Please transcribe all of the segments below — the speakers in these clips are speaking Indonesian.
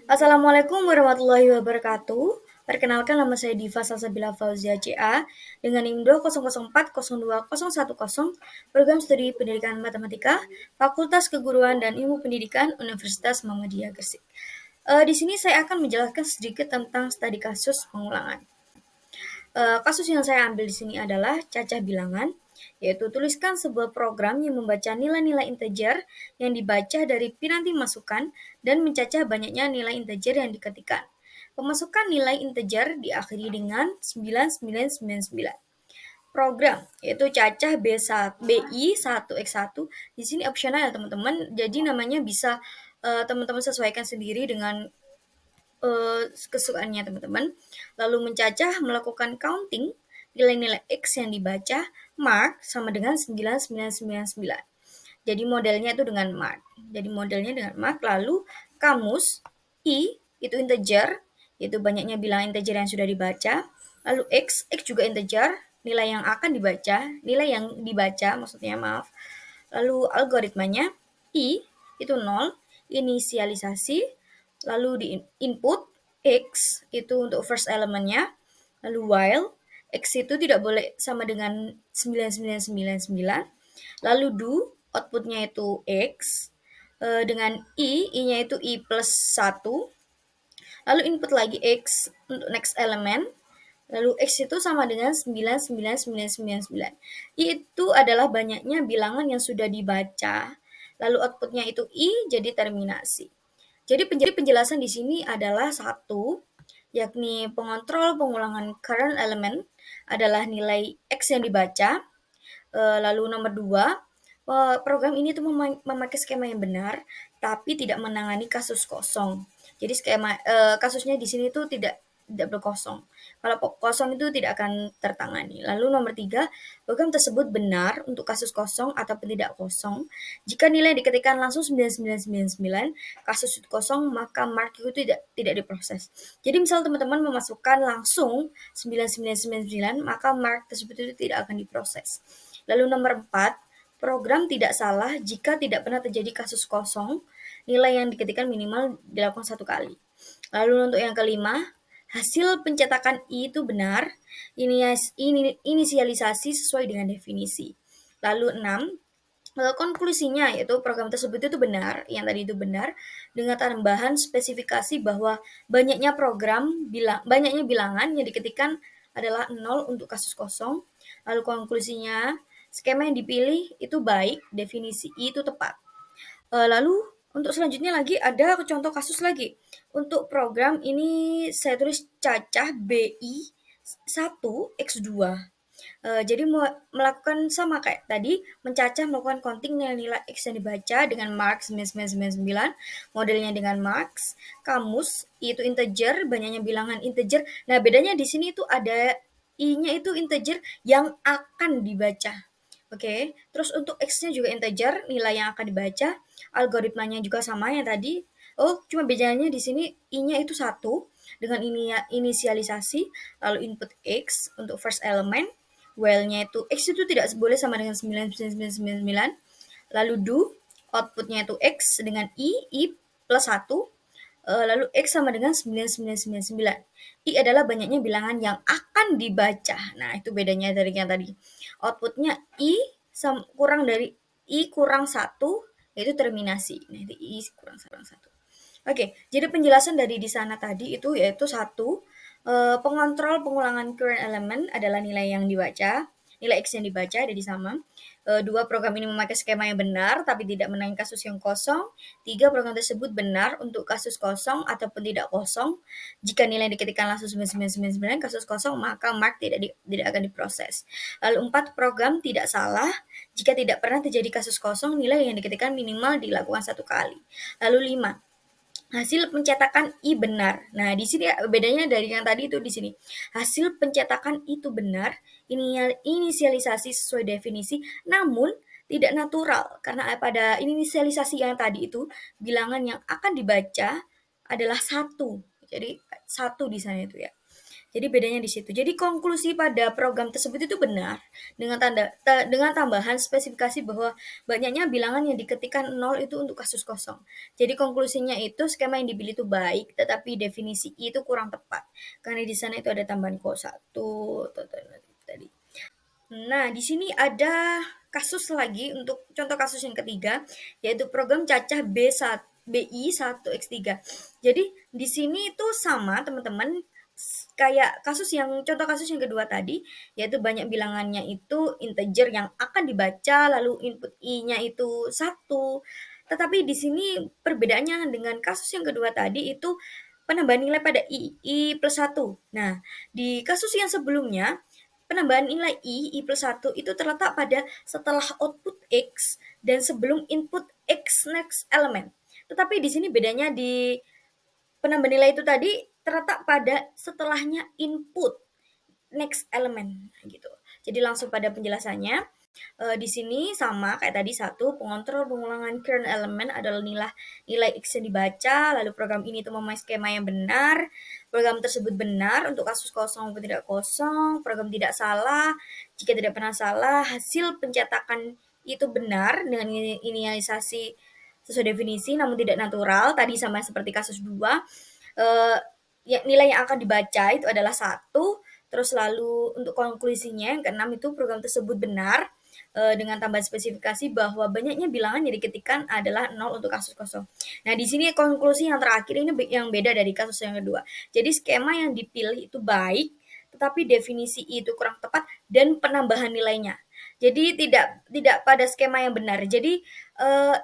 Assalamualaikum warahmatullahi wabarakatuh. Perkenalkan nama saya Diva Salsabila Fauzia CA dengan NIM 200402010, Program Studi Pendidikan Matematika, Fakultas Keguruan dan Ilmu Pendidikan Universitas Muhammadiyah Gresik. Di sini saya akan menjelaskan sedikit tentang studi kasus pengulangan. Kasus yang saya ambil di sini adalah cacah bilangan, yaitu tuliskan sebuah program yang membaca nilai-nilai integer yang dibaca dari piranti masukan dan mencacah banyaknya nilai integer yang diketikkan. Pemasukan nilai integer diakhiri dengan 9999. Program yaitu cacah BI1X1 di sini opsional ya teman-teman. Jadi namanya bisa teman-teman sesuaikan sendiri dengan kesukaannya teman-teman. Lalu mencacah, melakukan counting, nilai-nilai X yang dibaca, mark sama dengan 9999. Jadi modelnya itu dengan mark. Lalu kamus, I itu integer, yaitu banyaknya bilangan integer yang sudah dibaca. Lalu X juga integer, nilai yang akan dibaca, nilai yang dibaca maksudnya maaf. Lalu algoritmanya, I itu 0, inisialisasi, lalu di input X itu untuk first elementnya, lalu while X itu tidak boleh sama dengan 9999, lalu do outputnya itu X, dengan I-nya itu I plus 1, lalu input lagi X untuk next element, lalu X itu sama dengan 99999. Itu adalah banyaknya bilangan yang sudah dibaca, lalu outputnya itu I jadi terminasi. Jadi penjelasan di sini adalah satu, yakni pengontrol pengulangan current element adalah nilai X yang dibaca. Lalu nomor dua, program ini tuh memakai skema yang benar, tapi tidak menangani kasus kosong. Jadi kasusnya di sini tuh tidak berkosong. Kalau kosong itu tidak akan tertangani. Lalu nomor tiga, program tersebut benar untuk kasus kosong ataupun tidak kosong. Jika nilai diketikkan langsung 9999, kasus itu kosong, maka mark itu tidak diproses. Jadi misal teman-teman memasukkan langsung 9999, maka mark tersebut itu tidak akan diproses. Lalu nomor 4, program tidak salah jika tidak pernah terjadi kasus kosong, nilai yang diketikkan minimal dilakukan satu kali. Lalu untuk yang kelima, hasil pencetakan I itu benar, inisialisasi sesuai dengan definisi. Lalu 6, konklusinya yaitu program tersebut itu benar, yang tadi itu benar, dengan tambahan spesifikasi bahwa banyaknya bilangan yang diketikkan adalah 0 untuk kasus kosong. Lalu konklusinya, skema yang dipilih itu baik, definisi I itu tepat. Lalu untuk selanjutnya lagi ada contoh kasus lagi. Untuk program ini saya tulis cacah BI 1X2. Jadi melakukan sama kayak tadi, mencacah melakukan counting nilai-nilai X yang dibaca dengan mark 9999, modelnya dengan marks, kamus, itu integer, banyaknya bilangan integer. Nah, bedanya di sini itu ada I-nya itu integer yang akan dibaca. Oke, terus untuk X-nya juga integer, nilai yang akan dibaca, algoritmanya juga sama yang tadi. Oh, cuma bedanya di sini I-nya itu 1 dengan inisialisasi, lalu input X untuk first element, while-nya itu X itu tidak boleh sama dengan 9999, lalu do, outputnya itu X dengan I plus 1, lalu X sama dengan 9999. I adalah banyaknya bilangan yang akan dibaca. Nah, itu bedanya dari yang tadi. Outputnya kurang dari I kurang 1, yaitu terminasi. Nah, itu I kurang 1. Oke, jadi penjelasan dari di sana tadi itu yaitu satu, pengontrol pengulangan current element adalah nilai yang dibaca, nilai X yang dibaca jadi sama. Dua, program ini memakai skema yang benar tapi tidak menangani kasus yang kosong. Tiga, program tersebut benar untuk kasus kosong ataupun tidak kosong. Jika nilai diketikkan langsung 9999 kasus kosong, maka mark tidak akan diproses. Lalu 4, program tidak salah jika tidak pernah terjadi kasus kosong, nilai yang diketikkan minimal dilakukan satu kali. Lalu 5, hasil pencetakan I benar. Nah, di sini bedanya dari yang tadi itu di sini. Hasil pencetakan itu benar, inisialisasi sesuai definisi, namun tidak natural karena pada inisialisasi yang tadi itu bilangan yang akan dibaca adalah 1. Jadi 1 di sana itu ya. Jadi bedanya di situ. Jadi konklusi pada program tersebut itu benar dengan tambahan spesifikasi bahwa banyaknya bilangan yang diketikkan nol itu untuk kasus kosong. Jadi konklusinya itu skema yang dipilih itu baik, tetapi definisi I itu kurang tepat. Karena di sana itu ada tambahan ko satu tadi. Nah, di sini ada kasus lagi untuk contoh kasus yang ketiga, yaitu program cacah B1, BI1X3. Jadi di sini itu sama teman-teman, kayak kasus yang contoh kasus yang kedua tadi, yaitu banyak bilangannya itu integer yang akan dibaca, lalu input I-nya itu satu. Tetapi di sini perbedaannya dengan kasus yang kedua tadi itu penambahan nilai pada I plus satu. Nah, di kasus yang sebelumnya penambahan nilai I plus 1 itu terletak pada setelah output X dan sebelum input X next element. Tetapi di sini bedanya di penambahan nilai itu tadi terletak pada setelahnya input next element gitu. Jadi langsung pada penjelasannya. Di sini sama kayak tadi satu, pengontrol pengulangan kern elemen adalah nilai X yang dibaca, lalu program ini itu memakai skema yang benar, program tersebut benar untuk kasus kosong maupun tidak kosong, program tidak salah, jika tidak pernah salah, hasil pencetakan itu benar dengan inisialisasi sesuai definisi namun tidak natural, tadi sama seperti kasus 2. Ya, nilai yang akan dibaca itu adalah satu, terus lalu untuk konklusinya yang keenam itu program tersebut benar dengan tambahan spesifikasi bahwa banyaknya bilangan yang diketikkan adalah nol untuk kasus kosong. Nah, di sini konklusi yang terakhir ini yang beda dari kasus yang kedua. Jadi skema yang dipilih itu baik, tetapi definisi itu kurang tepat dan penambahan nilainya. Jadi tidak pada skema yang benar. Jadi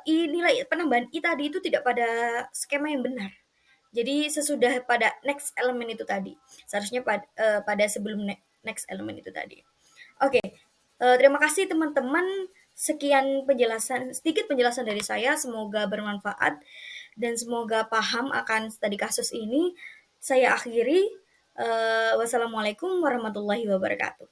nilai penambahan I tadi itu tidak pada skema yang benar. Jadi sesudah pada next element itu tadi. Seharusnya pada sebelum next element itu tadi. Oke, terima kasih teman-teman. Sekian penjelasan, sedikit penjelasan dari saya. Semoga bermanfaat dan semoga paham akan studi kasus ini. Saya akhiri. Wassalamualaikum warahmatullahi wabarakatuh.